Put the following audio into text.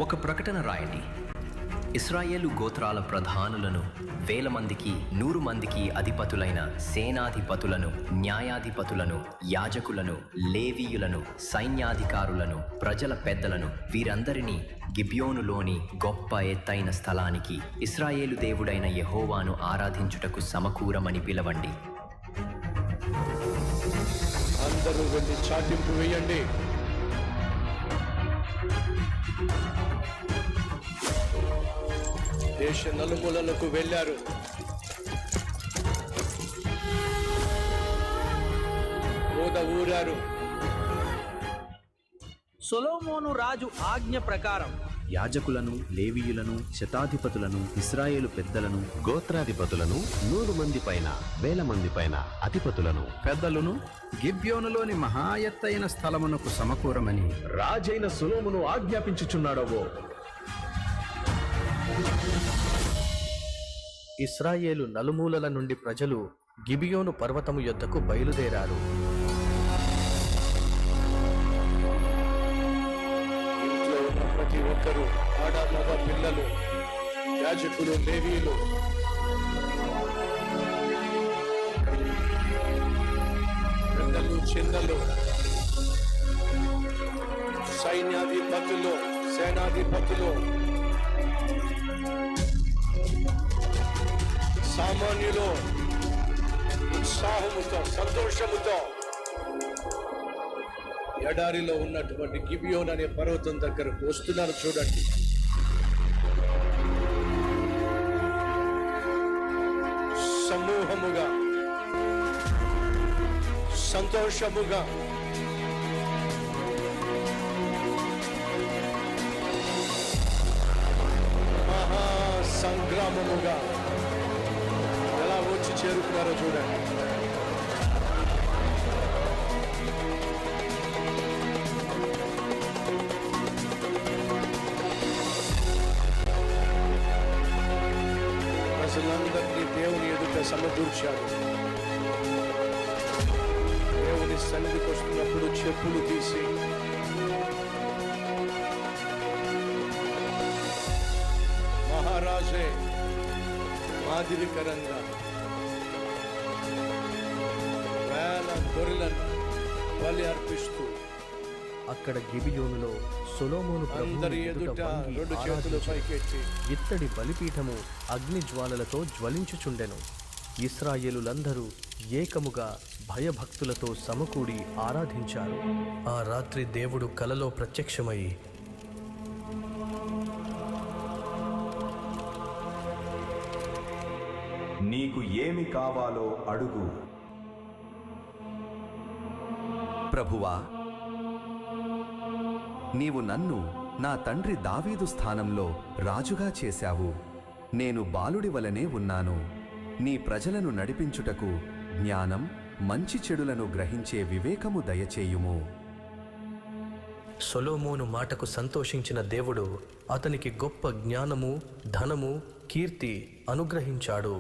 ఒక ప్రకటన రాయండి. ఇశ్రాయేలు గోత్రాల ప్రధానులను, 1000 మందికి 100 మందికి అధిపతులైన సేనాధిపతులను, న్యాయాధిపతులను, యాజకులను, లేవీయులను, సైన్యాధికారులను, ప్రజల పెద్దలను, వీరందరినీ గిబియోనులోని గొప్ప ఎత్తైన స్థలానికి, ఇశ్రాయేలు దేవుడైన యెహోవాను ఆరాధించుటకు సమకూరమని పిలవండి. అందరూ వెళ్ళి చాటింపు వేయండి. దేశ నలుమూలలకు వెళ్ళారు. ఊరారు. సొలొమోను రాజు ఆజ్ఞ ప్రకారం యాజకులను, లేవీయులను, శతాధిపతులను, ఇశ్రాయేలు పెద్దలను, గోత్రాధిపతులను, 100 మంది పైన 1000 మంది పైన అధిపతులను, పెద్దలను గిబ్యోనులోని మహా ఎత్తైన స్థలమునకు సమకూరమని రాజైన సొలొమోను ఆజ్ఞాపించుచున్నాడవో. ఇశ్రాయేలు నలుమూలల నుండి ప్రజలు గిబియోను పర్వతము యొద్దకు బయలుదేరారు. ఇంట్లో ఉన్న ప్రతి ఒక్కరూ, ఆడ మగ పిల్లలు, యాజకులు, లేవీయులు, పెద్దలు, చిన్నలు, సైన్యాధిపతులు, సేనాధిపతులు, సామాన్యులు ఉత్సాహముతో, సంతోషముతో ఎడారిలో ఉన్నటువంటి గిబియోన్ అనే పర్వతం దగ్గరకు వస్తున్నారు. చూడండి, సమూహముగా, సంతోషముగా, మహా సంగ్రామముగా ఎలా వచ్చి చేరుకున్నారో చూడండి. ప్రజలందరినీ దేవుని ఎదుట సమకూర్చారు. దేవుని సన్నిధికి వస్తున్నప్పుడు చెప్పులు తీసి మహారాజే మాదిరికరంగా వేల గొర్రెలను బలి అర్పిస్తూ అక్కడ గిబియోనులో సొలొమోను అందరి ఎదుట 2 చేతులు పైకెత్తి ఇత్తడి బలిపీఠము అగ్ని జ్వాలలతో జ్వలించుచుండెను. ఇశ్రాయేలులందరూ ఏకముగా భయభక్తులతో సమకూడి ఆరాధించారు. ఆ రాత్రి దేవుడు కలలో ప్రత్యక్షమై, నీకు ఏమి కావాలో అడుగు. ప్రభువా, నీవు నన్ను నా తండ్రి దావీదు స్థానంలో రాజుగా చేశావు. నేను బాలుడి వలనే ఉన్నాను. నీ ప్రజలను నడిపించుటకు జ్ఞానం, మంచి చెడులను గ్రహించే వివేకము దయచేయుము. సొలొమోను మాటకు సంతోషించిన దేవుడు అతనికి గొప్ప జ్ఞానము, ధనము, కీర్తి అనుగ్రహించాడు.